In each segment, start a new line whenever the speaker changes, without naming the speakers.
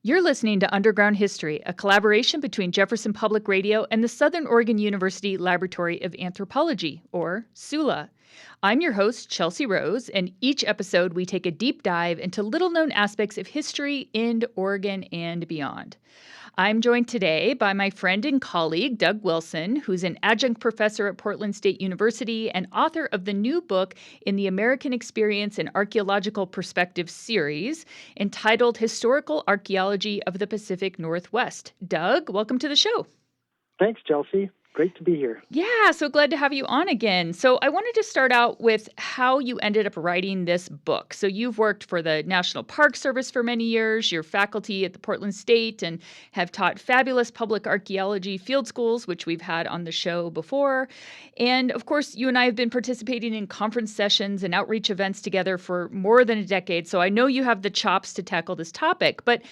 You're listening to Underground History, a collaboration between Jefferson Public Radio and the Southern Oregon University Laboratory of Anthropology, or SULA. I'm your host, Chelsea Rose, and each episode we take a deep dive into little-known aspects of history in Oregon and beyond. I'm joined today by my friend and colleague, Doug Wilson, who's an adjunct professor at Portland State University and author of the new book in the American Experience and Archaeological Perspective series entitled Historical Archaeology of the Pacific Northwest. Doug, welcome to the show.
Thanks, Chelsea. Great to be here.
Yeah, so glad to have you on again. So I wanted to start out with how you ended up writing this book. So you've worked for the National Park Service for many years. You're faculty at the Portland State and have taught fabulous public archaeology field schools, which we've had on the show before. And of course, you and I have been participating in conference sessions and outreach events together for more than a decade. So I know you have the chops to tackle this topic. But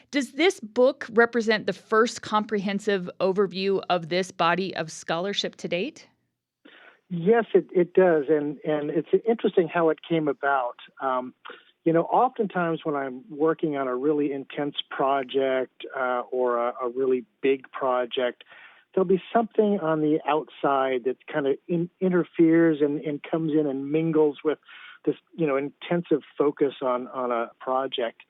does this book represent the first comprehensive overview of this body of scholarship to date?
Yes, it does. And it's interesting how it came about. Oftentimes when I'm working on a really intense project or a really big project, there'll be something on the outside that kind of interferes and comes in and mingles with this, intensive focus on a project.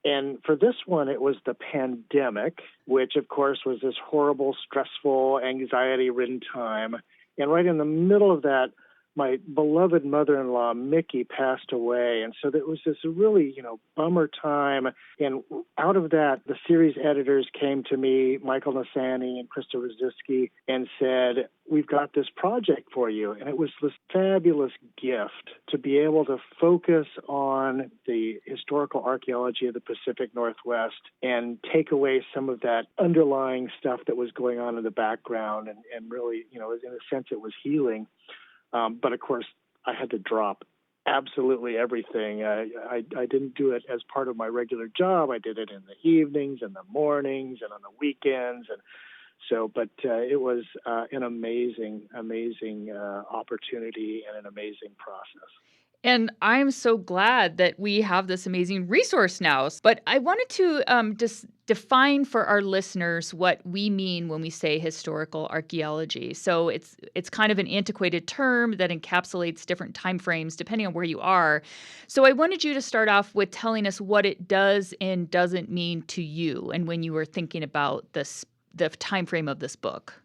And for this one, it was the pandemic, which, of course, was this horrible, stressful, anxiety-ridden time. And right in the middle of that, my beloved mother-in-law, Mickey, passed away. And so there was this really, bummer time. And out of that, the series editors came to me, Michael Nassani and Krista Rosiski, and said, "We've got this project for you." And it was this fabulous gift to be able to focus on the historical archaeology of the Pacific Northwest and take away some of that underlying stuff that was going on in the background. And really, in a sense, it was healing. But of course, I had to drop absolutely everything. I didn't do it as part of my regular job. I did it in the evenings and the mornings and on the weekends. And so, but it was an amazing opportunity and an amazing process.
And I'm so glad that we have this amazing resource now. But I wanted to just define for our listeners what we mean when we say historical archaeology. So it's kind of an antiquated term that encapsulates different timeframes depending on where you are. So I wanted you to start off with telling us what it does and doesn't mean to you, and when you were thinking about the timeframe of this book.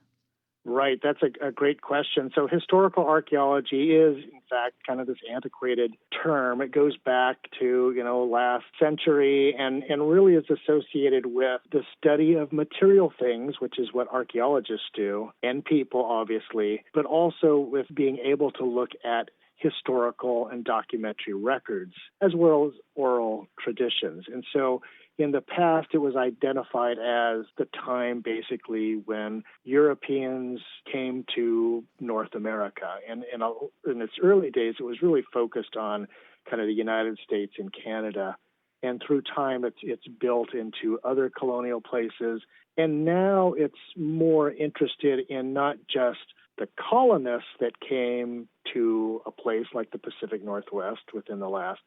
Right. That's a great question. So historical archaeology is, in fact, kind of this antiquated term. It goes back to, last century and really is associated with the study of material things, which is what archaeologists do, and people, obviously, but also with being able to look at historical and documentary records, as well as oral traditions. And so in the past, it was identified as the time, basically, when Europeans came to North America. And in its early days, it was really focused on kind of the United States and Canada. And through time, it's built into other colonial places. And now it's more interested in not just the colonists that came to a place like the Pacific Northwest within the last,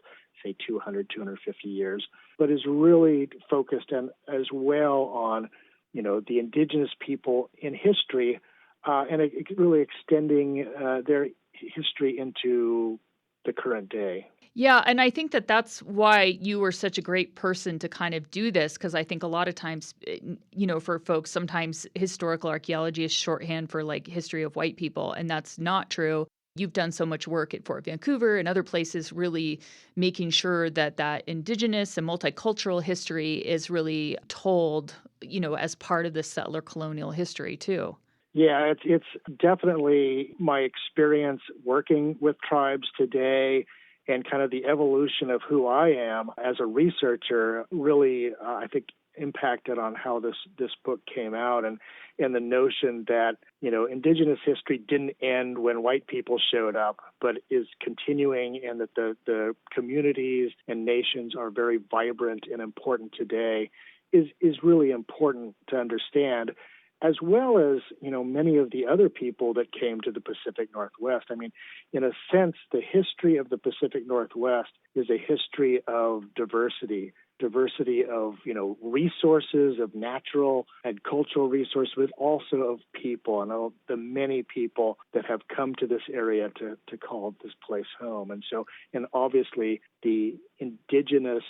say, 250 years, but is really focused as well on, the indigenous people in history and really extending their history into the current day.
Yeah, and I think that that's why you were such a great person to kind of do this, because I think a lot of times, for folks, sometimes historical archaeology is shorthand for like history of white people, and that's not true. You've done so much work at Fort Vancouver and other places, really making sure that indigenous and multicultural history is really told, as part of the settler colonial history too.
Yeah, it's definitely my experience working with tribes today and kind of the evolution of who I am as a researcher really, I think, impacted on how this book came out and the notion that, indigenous history didn't end when white people showed up, but is continuing, and that the communities and nations are very vibrant and important today is really important to understand, as well as, many of the other people that came to the Pacific Northwest. I mean, in a sense, the history of the Pacific Northwest is a history of diversity. diversity of, resources, of natural and cultural resources, but also of people and all the many people that have come to this area to call this place home. And obviously the indigenous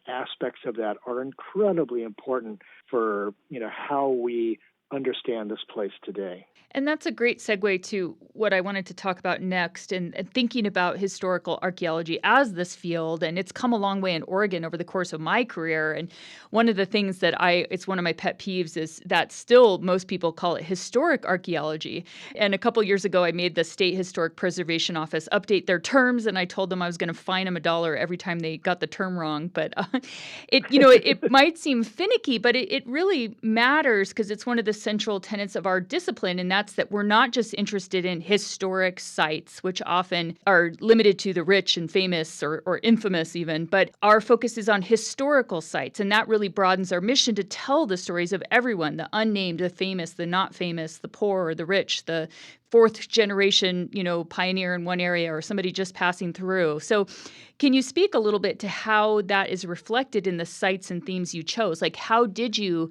aspects of that are incredibly important for, how we understand this place today.
And that's a great segue to what I wanted to talk about next and thinking about historical archaeology as this field. And it's come a long way in Oregon over the course of my career. And one of the things that it's one of my pet peeves is that still most people call it historic archaeology. And a couple years ago, I made the State Historic Preservation Office update their terms. And I told them I was going to fine them $1 every time they got the term wrong. But it might seem finicky, but it really matters because it's one of the central tenets of our discipline. And that's that we're not just interested in historic sites, which often are limited to the rich and famous or infamous even, but our focus is on historical sites. And that really broadens our mission to tell the stories of everyone, the unnamed, the famous, the not famous, the poor or the rich, the fourth generation, pioneer in one area or somebody just passing through. So can you speak a little bit to how that is reflected in the sites and themes you chose? Like, how did you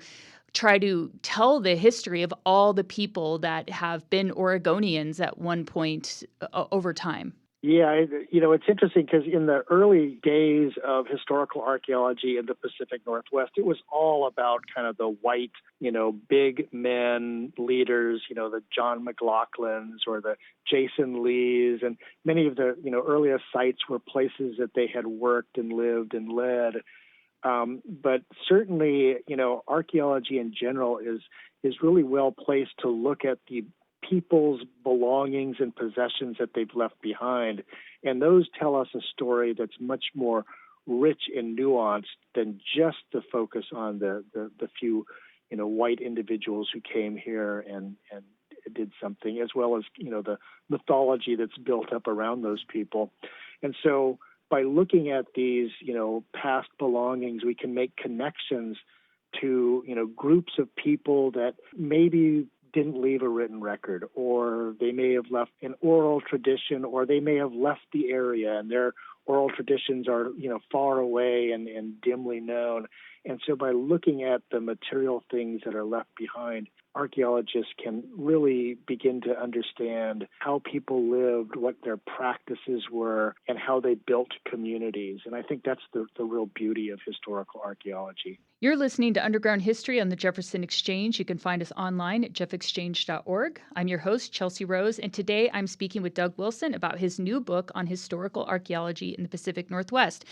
try to tell the history of all the people that have been Oregonians at one point over time?
Yeah, it's interesting because in the early days of historical archaeology in the Pacific Northwest, it was all about kind of the white, big men leaders, the John McLaughlins or the Jason Lees, and many of the, earliest sites were places that they had worked and lived and led. But certainly, archaeology in general is really well placed to look at the people's belongings and possessions that they've left behind. And those tell us a story that's much more rich and nuanced than just the focus on the few, white individuals who came here and did something, as well as, the mythology that's built up around those people. And so by looking at these, past belongings, we can make connections to, groups of people that maybe didn't leave a written record, or they may have left an oral tradition, or they may have left the area and their oral traditions are, far away and dimly known. And so by looking at the material things that are left behind, archaeologists can really begin to understand how people lived, what their practices were, and how they built communities. And I think that's the real beauty of historical archaeology.
You're listening to Underground History on the Jefferson Exchange. You can find us online at jeffexchange.org. I'm your host, Chelsea Rose, and today I'm speaking with Doug Wilson about his new book on historical archaeology in the Pacific Northwest.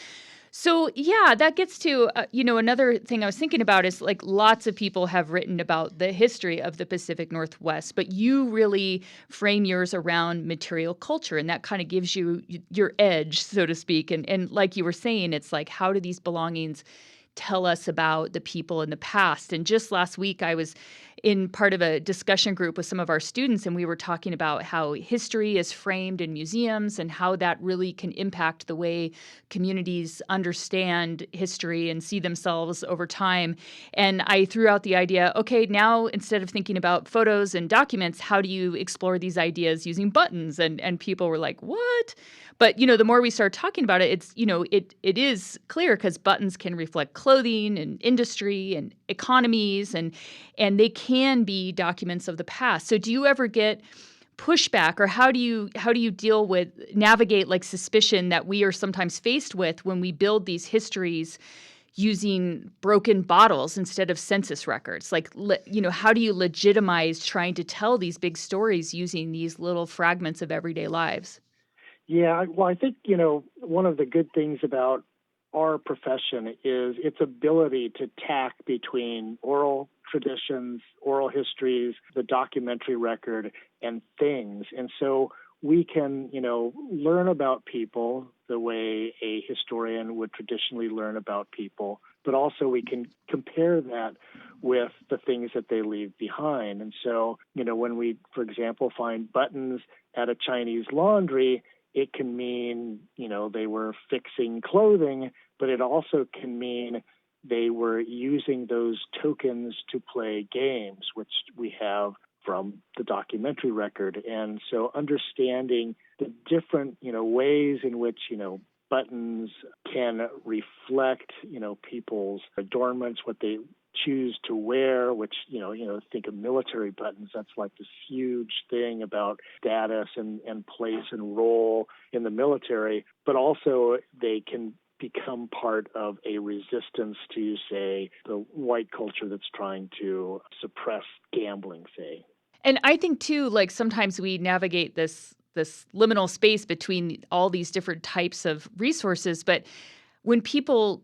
So, yeah, that gets to, another thing I was thinking about is like lots of people have written about the history of the Pacific Northwest, but you really frame yours around material culture, and that kind of gives you your edge, so to speak. And like you were saying, it's like, how do these belongings tell us about the people in the past? And just last week, I was in part of a discussion group with some of our students, and we were talking about how history is framed in museums and how that really can impact the way communities understand history and see themselves over time. And I threw out the idea, okay, now instead of thinking about photos and documents, how do you explore these ideas using buttons? And people were like, what? But, the more we start talking about it, it's, it is clear because buttons can reflect clothing and industry and economies, and they can be documents of the past. So do you ever get pushback, or how do you navigate like suspicion that we are sometimes faced with when we build these histories using broken bottles instead of census records? Like, how do you legitimize trying to tell these big stories using these little fragments of everyday lives?
Yeah, well, I think, one of the good things about our profession is its ability to tack between oral traditions, oral histories, the documentary record, and things. And so we can, learn about people the way a historian would traditionally learn about people, but also we can compare that with the things that they leave behind. And so, when we, for example, find buttons at a Chinese laundry, it can mean, they were fixing clothing, but it also can mean they were using those tokens to play games, which we have from the documentary record. And so understanding the different, ways in which, buttons can reflect, people's adornments, what they choose to wear, which, think of military buttons. That's like this huge thing about status and place and role in the military. But also they can become part of a resistance to, say, the white culture that's trying to suppress gambling, say.
And I think too, like sometimes we navigate this liminal space between all these different types of resources, but when people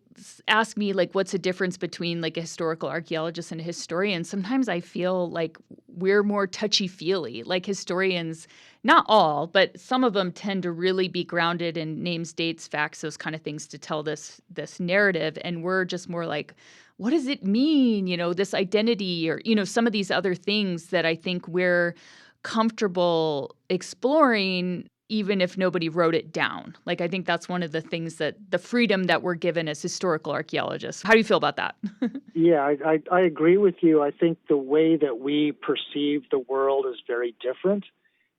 ask me like what's the difference between like a historical archaeologist and a historian, sometimes I feel like we're more touchy-feely. Like historians, not all, but some of them tend to really be grounded in names, dates, facts, those kind of things to tell this narrative, and we're just more like, what does it mean, this identity, or some of these other things that I think we're comfortable exploring even if nobody wrote it down. Like, I think that's one of the things that the freedom that we're given as historical archaeologists. How do you feel about that?
Yeah, I agree with you. I think the way that we perceive the world is very different,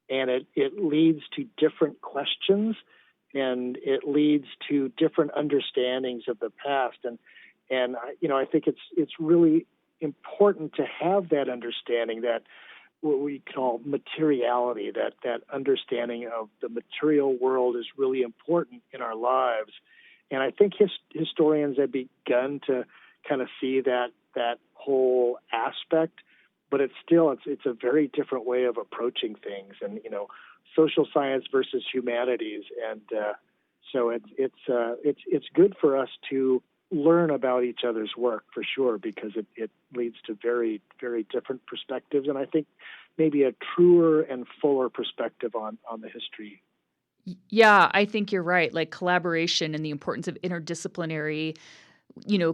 and it leads to different questions, and it leads to different understandings of the past. And I think it's really important to have that understanding, that what we call materiality, that understanding of the material world is really important in our lives. And I think historians have begun to kind of see that whole aspect, but it's a very different way of approaching things, and social science versus humanities, and so it's good for us to learn about each other's work for sure, because it leads to very, very different perspectives, and I think maybe a truer and fuller perspective on the history.
Yeah, I think you're right. Like collaboration and the importance of interdisciplinary,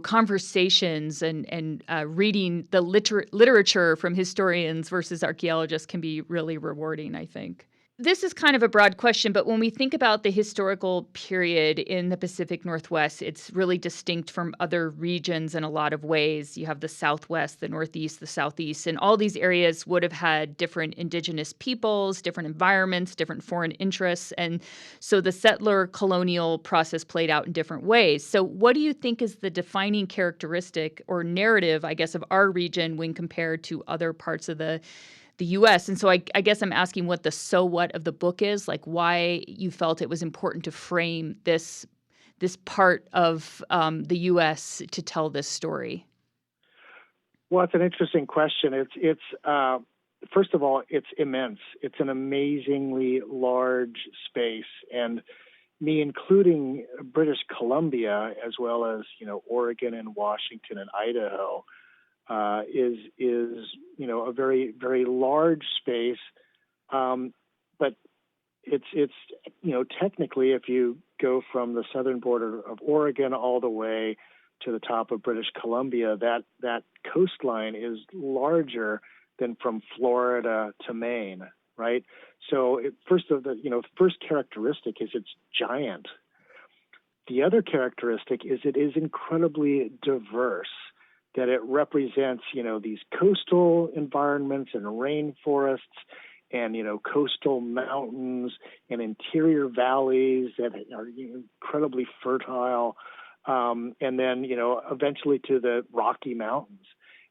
conversations and reading the literature from historians versus archaeologists can be really rewarding, I think. This is kind of a broad question, but when we think about the historical period in the Pacific Northwest, it's really distinct from other regions in a lot of ways. You have the Southwest, the Northeast, the Southeast, and all these areas would have had different indigenous peoples, different environments, different foreign interests. And so the settler colonial process played out in different ways. So what do you think is the defining characteristic or narrative, I guess, of our region when compared to other parts of the U.S.? And so I guess I'm asking what the so what of the book is, like why you felt it was important to frame this part of the U.S. to tell this story.
Well, it's an interesting question. It's first of all, it's immense. It's an amazingly large space, and me including British Columbia as well as Oregon and Washington and Idaho. Is a very, very large space, but it's technically, if you go from the southern border of Oregon all the way to the top of British Columbia, that coastline is larger than from Florida to Maine, right? So first characteristic is it's giant. The other characteristic is it is incredibly diverse, that it represents, these coastal environments and rainforests and, coastal mountains and interior valleys that are incredibly fertile, and then, eventually to the Rocky Mountains.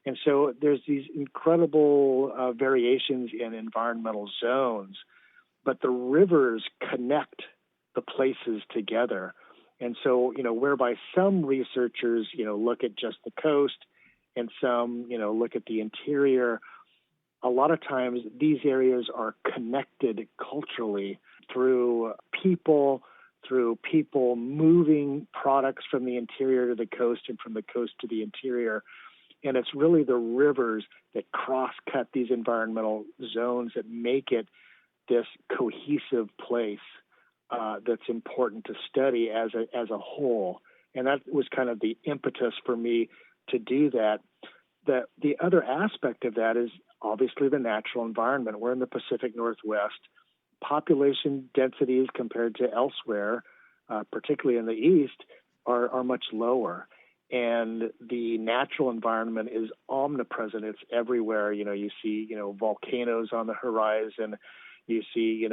And so there's these incredible variations in environmental zones, but the rivers connect the places together. And so, whereby some researchers, look at just the coast and some, look at the interior, a lot of times these areas are connected culturally through people moving products from the interior to the coast and from the coast to the interior. And it's really the rivers that cross-cut these environmental zones that make it this cohesive place that's important to study as a whole. And that was kind of the impetus for me to do that. The other aspect of that is obviously the natural environment. We're in the Pacific Northwest. Population densities compared to elsewhere, particularly in the East, are much lower. And the natural environment is omnipresent. It's everywhere. You see, volcanoes on the horizon. You see,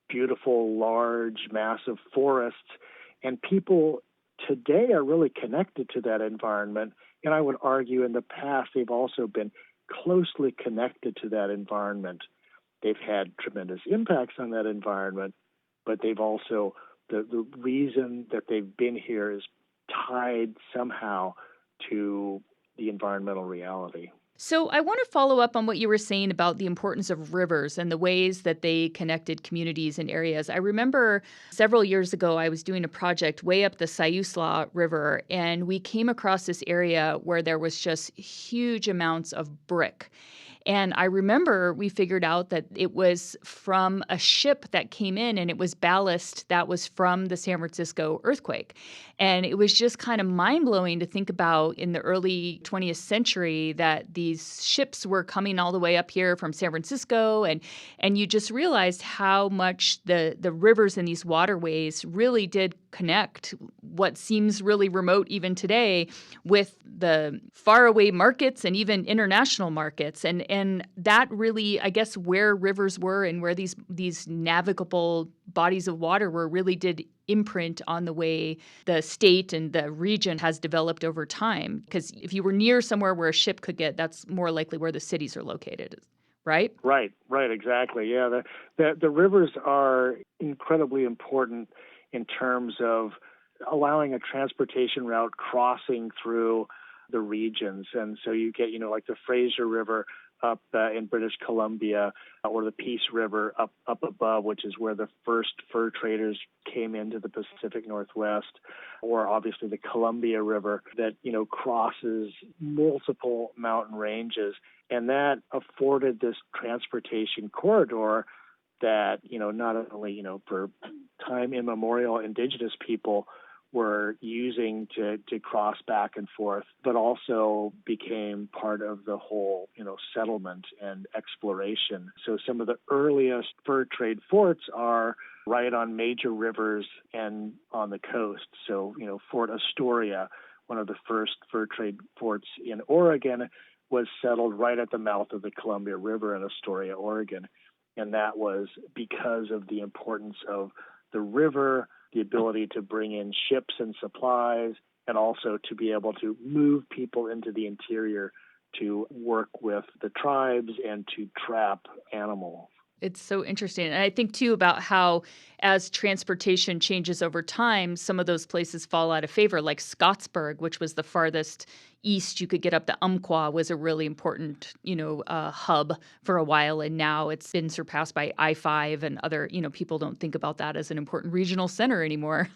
beautiful, large, massive forests. And people today are really connected to that environment. And I would argue in the past, they've also been closely connected to that environment. They've had tremendous impacts on that environment, but they've also, the reason that they've been here is tied somehow to the environmental reality.
So I want to follow up on what you were saying about the importance of rivers and the ways that they connected communities and areas. I remember several years ago, I was doing a project way up the Siuslaw River, and we came across this area where there was just huge amounts of brick. And I remember we figured out that it was from a ship that came in, and it was ballast that was from the San Francisco earthquake. And it was just kind of mind-blowing to think about in the early 20th century that these ships were coming all the way up here from San Francisco. And you just realized how much the rivers and these waterways really did connect what seems really remote even today with the faraway markets and even international markets. And that really, I guess, where rivers were and where these navigable bodies of water were really did imprint on the way the state and the region has developed over time. Because if you were near somewhere where a ship could get, that's more likely where the cities are located, right?
Right, exactly. Yeah, the rivers are incredibly important in terms of allowing a transportation route crossing through the regions. And so you get, like the Fraser River up in British Columbia, or the Peace River up above, which is where the first fur traders came into the Pacific Northwest, or obviously the Columbia River that, crosses multiple mountain ranges. And that afforded this transportation corridor that, not only, for time immemorial indigenous people were using to cross back and forth, but also became part of the whole, settlement and exploration. So some of the earliest fur trade forts are right on major rivers and on the coast. So, Fort Astoria, one of the first fur trade forts in Oregon, was settled right at the mouth of the Columbia River in Astoria, Oregon. And that was because of the importance of the river, the ability to bring in ships and supplies, and also to be able to move people into the interior to work with the tribes and to trap animals.
It's so interesting. And I think, too, about how as transportation changes over time, some of those places fall out of favor, like Scottsburg, which was the farthest east you could get up to Umpqua, was a really important, hub for a while. And now it's been surpassed by I-5 and other, people don't think about that as an important regional center anymore.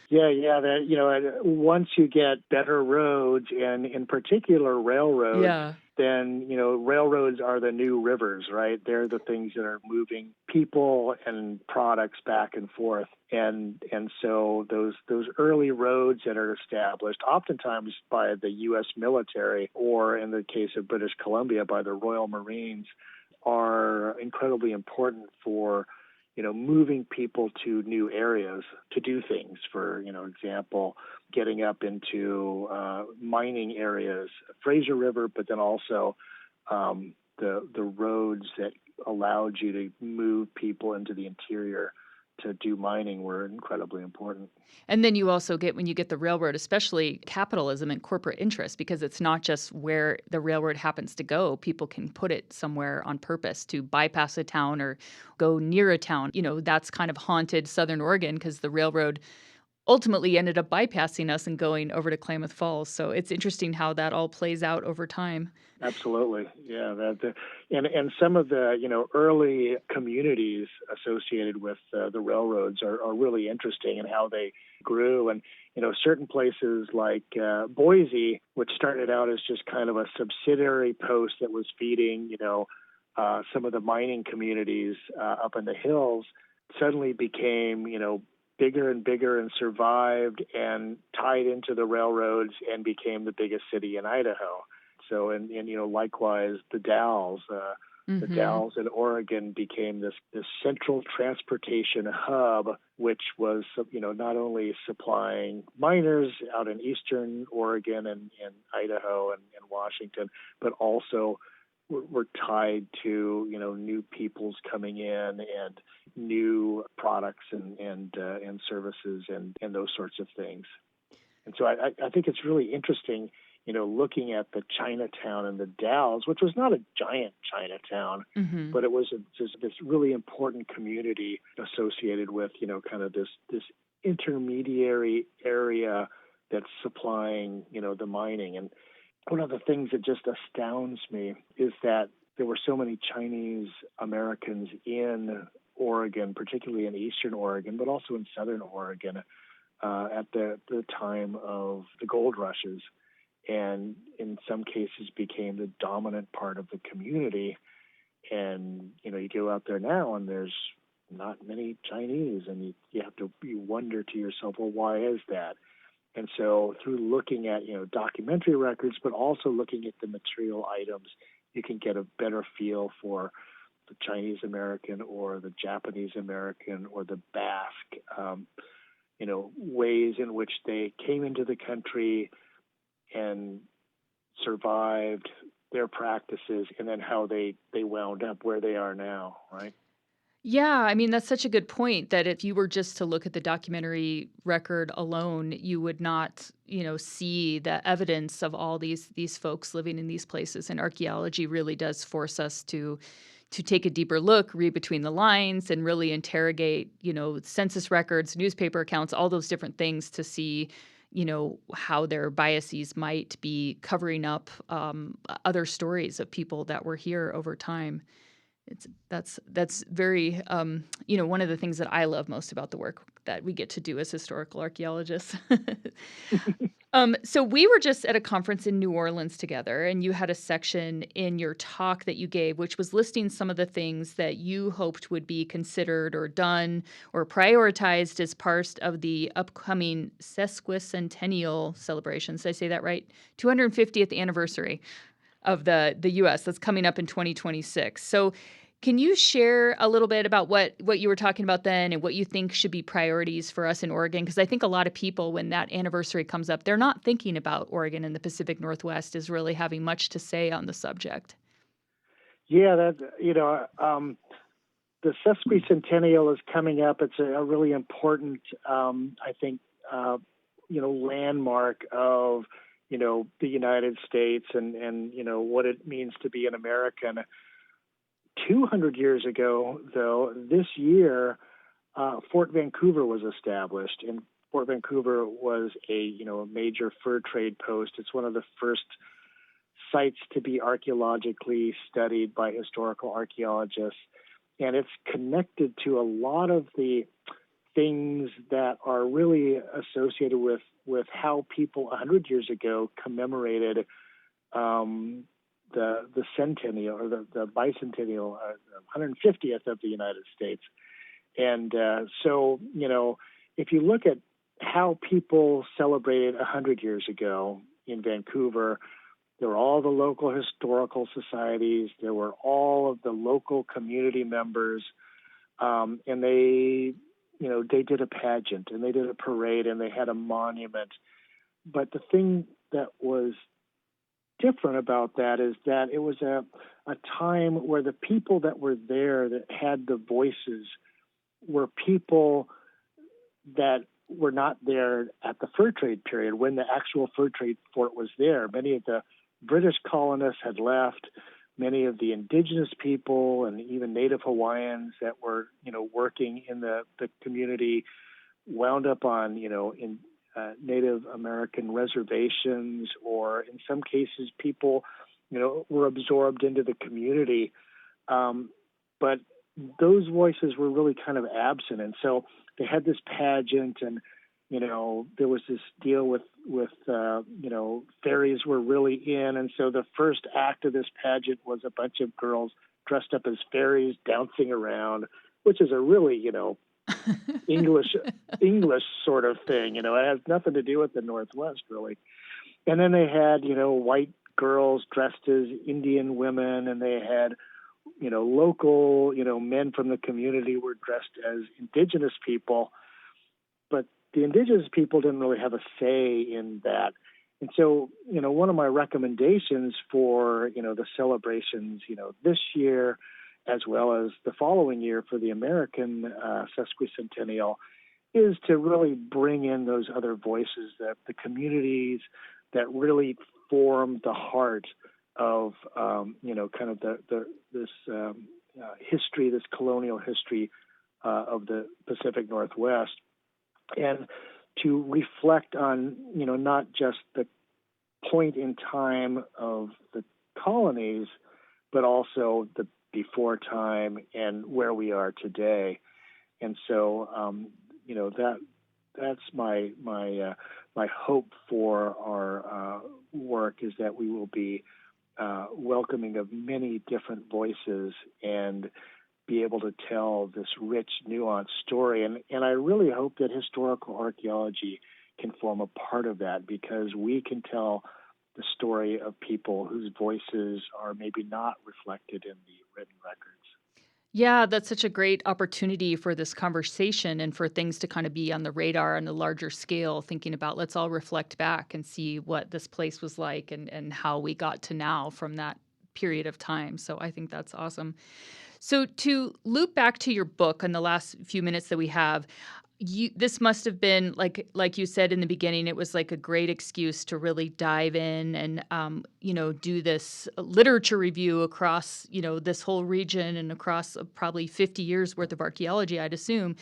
Yeah. That, once you get better roads, and in particular railroads,
Yeah.
then, railroads are the new rivers, right? They're the things that are moving people and products back and forth. And so those early roads that are established, oftentimes by the U.S. military, or in the case of British Columbia, by the Royal Marines, are incredibly important for moving people to new areas to do things. For, example, getting up into mining areas, Fraser River, but then also the roads that allowed you to move people into the interior to do mining were incredibly important.
And then you also get, when you get the railroad, especially capitalism and corporate interest, because it's not just where the railroad happens to go. People can put it somewhere on purpose to bypass a town or go near a town. That's kind of haunted Southern Oregon because the railroad ultimately ended up bypassing us and going over to Klamath Falls. So it's interesting how that all plays out over time.
Absolutely, yeah. And some of the early communities associated with the railroads are really interesting in how they grew. And certain places like Boise, which started out as just kind of a subsidiary post that was feeding some of the mining communities up in the hills, suddenly became bigger and bigger and survived and tied into the railroads and became the biggest city in Idaho. So, and likewise, the Dalles, the Dalles in Oregon became this central transportation hub, which was, not only supplying miners out in eastern Oregon and Idaho and Washington, but also were tied to, new peoples coming in and new products and services and those sorts of things. And so I think it's really interesting, looking at the Chinatown and the Dalles, which was not a giant Chinatown, but it was just this really important community associated with, kind of this intermediary area that's supplying, the mining. And one of the things that just astounds me is that there were so many Chinese Americans in Oregon, particularly in eastern Oregon, but also in southern Oregon at the time of the gold rushes, and in some cases became the dominant part of the community. And, you go out there now and there's not many Chinese, and you wonder to yourself, well, why is that? And so through looking at, documentary records, but also looking at the material items, you can get a better feel for the Chinese American or the Japanese American or the Basque, ways in which they came into the country and survived their practices, and then how they wound up where they are now, right?
Yeah, I mean, that's such a good point that if you were just to look at the documentary record alone, you would not, see the evidence of all these folks living in these places. And archaeology really does force us to take a deeper look, read between the lines, and really interrogate, census records, newspaper accounts, all those different things to see, how their biases might be covering up other stories of people that were here over time. That's very one of the things that I love most about the work that we get to do as historical archaeologists. So we were just at a conference in New Orleans together, and you had a section in your talk that you gave, which was listing some of the things that you hoped would be considered or done or prioritized as part of the upcoming sesquicentennial celebrations. Did I say that right? 250th anniversary of the U.S. that's coming up in 2026. So can you share a little bit about what you were talking about then and what you think should be priorities for us in Oregon? Because I think a lot of people, when that anniversary comes up, they're not thinking about Oregon and the Pacific Northwest as really having much to say on the subject.
Yeah, the sesquicentennial is coming up. It's a really important, I think, landmark of, the United States and what it means to be an American. 200 years ago, though, this year, Fort Vancouver was established, and Fort Vancouver was a major fur trade post. It's one of the first sites to be archaeologically studied by historical archaeologists, and it's connected to a lot of the things that are really associated with how people 100 years ago commemorated the centennial or the bicentennial, 150th of the United States. And so, if you look at how people celebrated 100 years ago in Vancouver, there were all the local historical societies, there were all of the local community members, and they did a pageant and they did a parade and they had a monument. But the thing that was different about that is that it was a time where the people that were there that had the voices were people that were not there at the fur trade period when the actual fur trade fort was there. Many of the British colonists had left. Many of the indigenous people and even Native Hawaiians that were, working in the community wound up on, in Native American reservations, or in some cases people, were absorbed into the community. But those voices were really kind of absent. And so they had this pageant and, there was this deal with fairies were really in. And so the first act of this pageant was a bunch of girls dressed up as fairies dancing around, which is a really, English sort of thing. It has nothing to do with the Northwest, really. And then they had, white girls dressed as Indian women, and they had, local, men from the community were dressed as indigenous people. But the indigenous people didn't really have a say in that. And so, one of my recommendations for, the celebrations, this year as well as the following year for the American sesquicentennial, is to really bring in those other voices, that the communities that really form the heart of kind of this history, this colonial history of the Pacific Northwest, and to reflect on not just the point in time of the colonies, but also the before time and where we are today. And so that's my hope for our work, is that we will be welcoming of many different voices and be able to tell this rich, nuanced story. And I really hope that historical archaeology can form a part of that, because we can tell the story of people whose voices are maybe not reflected in the written records.
Yeah, that's such a great opportunity for this conversation and for things to kind of be on the radar on a larger scale, thinking about let's all reflect back and see what this place was like and how we got to now from that period of time. So I think that's awesome. So to loop back to your book in the last few minutes that we have, this must have been like you said in the beginning, it was like a great excuse to really dive in and do this literature review across this whole region and across probably 50 years worth of archaeology, I'd assume.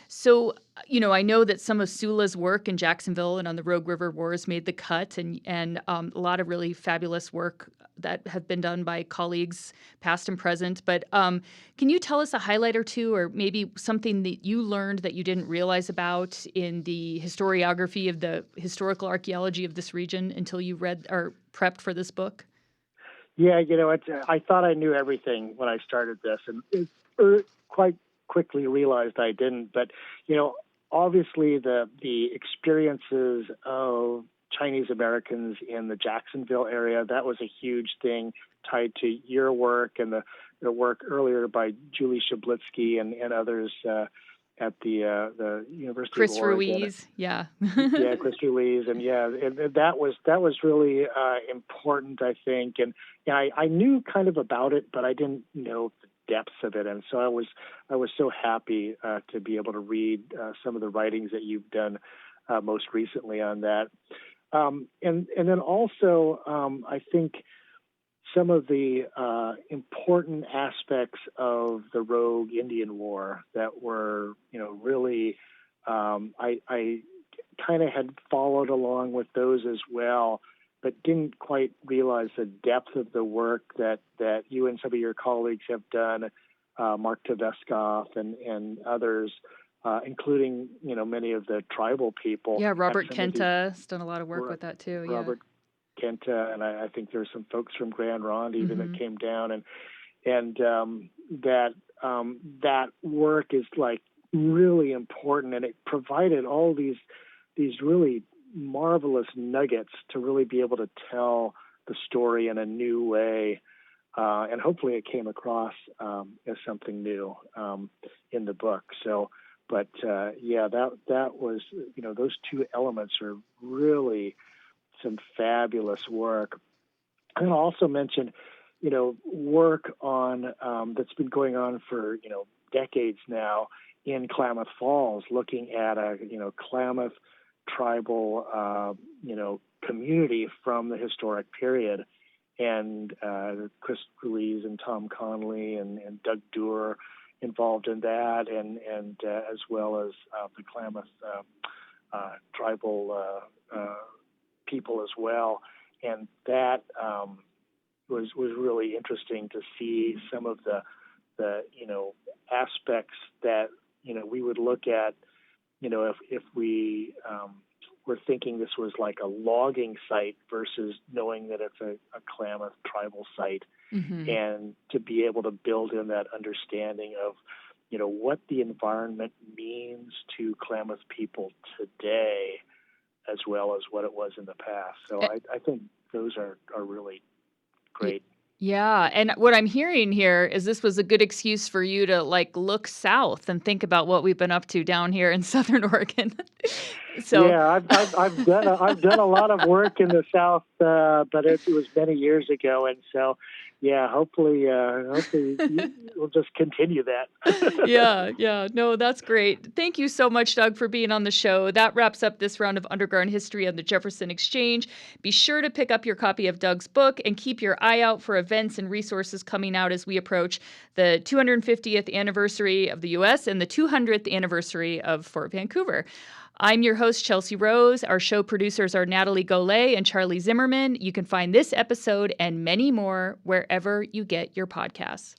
So, I know that some of Sula's work in Jacksonville and on the Rogue River Wars made the cut, and a lot of really fabulous work that have been done by colleagues, past and present. But can you tell us a highlight or two, or maybe something that you learned that you didn't realize about in the historiography of the historical archaeology of this region until you read or prepped for this book?
Yeah, I thought I knew everything when I started this, and quite quickly realized I didn't. But obviously the experiences of Chinese Americans in the Jacksonville area, that was a huge thing tied to your work and the work earlier by Julie Shablitsky and others at the University
Chris
of Oregon.
Ruiz, yeah.
Yeah, Chris Ruiz, and that was really important, I think. And I knew kind of about it, but I didn't know the depths of it. And so I was so happy to be able to read some of the writings that you've done most recently on that. And then also, I think some of the important aspects of the Rogue Indian War that were, really, I kind of had followed along with those as well, but didn't quite realize the depth of the work that you and some of your colleagues have done, Mark Tedescoff and others, including, many of the tribal people.
Yeah, Robert Kenta has done a lot of work with that too.
Robert Kenta, and I think there's some folks from Grand Ronde even that came down, and that work is like really important, and it provided all these really marvelous nuggets to really be able to tell the story in a new way, and hopefully it came across as something new in the book. So, but that was those two elements are really some fabulous work. And I'll also mention, work on that's been going on for decades now in Klamath Falls, looking at a Klamath tribal community from the historic period, and Chris Ruiz and Tom Conley and Doug Doerr involved in that, and as well as the Klamath tribal people as well, and that was really interesting to see some of the aspects that we would look at if we were thinking this was like a logging site versus knowing that it's a Klamath tribal site, and to be able to build in that understanding of what the environment means to Klamath people today, as well as what it was in the past. So I think those are really great.
Yeah, and what I'm hearing here is this was a good excuse for you to look south and think about what we've been up to down here in Southern Oregon. So,
Yeah, I've done a lot of work in the South, but it was many years ago, and so yeah, hopefully we'll just continue that.
yeah. No, that's great. Thank you so much, Doug, for being on the show. That wraps up this round of Underground History on the Jefferson Exchange. Be sure to pick up your copy of Doug's book and keep your eye out for events and resources coming out as we approach the 250th anniversary of the U.S. and the 200th anniversary of Fort Vancouver. I'm your host, Chelsea Rose. Our show producers are Natalie Golay and Charlie Zimmerman. You can find this episode and many more wherever you get your podcasts.